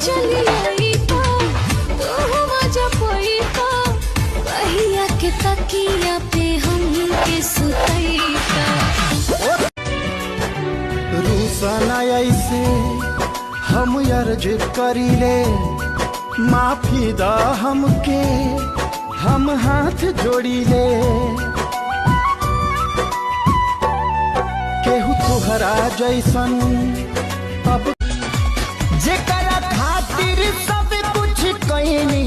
चली आई तो तू मजा पई तो कहिया के तकिया पे हम के सुतई तो रूसना ऐसे हम अर्ज करीले माफी दा हमके हम हाथ जोड़ीले केहू तुहरा जैसन अब जेकरा खातिर सब कुछ कईनी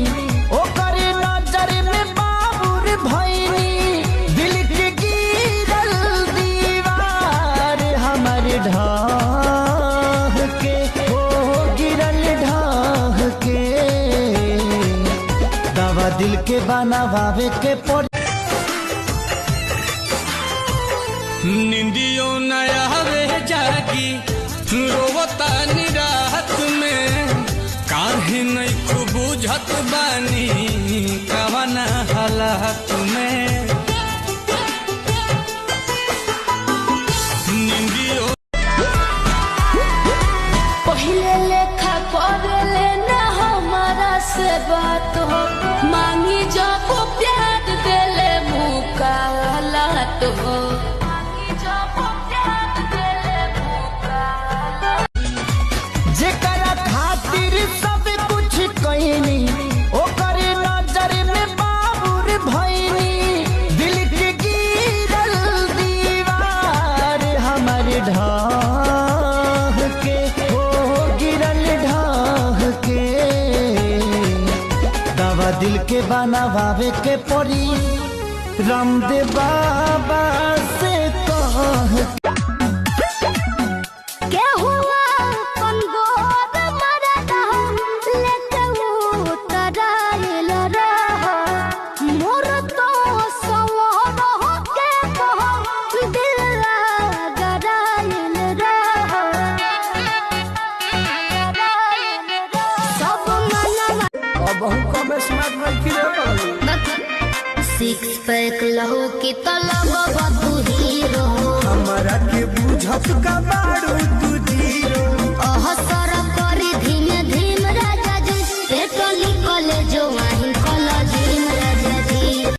ओकर नजर में बाबुर भईनी दिल के गिरल दीवार हमर ढाह के हो गिरल ढाह के दवा दिल के बनावे के पड़ निंदियों नया वे जागी रोवता निराहत में काहे नहीं खूब बुझत बानी कवना हालत में निंदियों पहले लेखा करे ना हमारा से बात हो मांगी जब प्यार देले मुकाला तो हो जेकरा खातिर सब कुछ कईनी ओकर नजर में बाबुर भईनी दिल के गिरल दीवार हमर ढाह के हो गिरल ढाह के दवा दिल के बनावे के पड़ी रामदेव बाबा से कह सिक्स पैक लहू की तलब तू हीरो हमारा के बुझत का बारू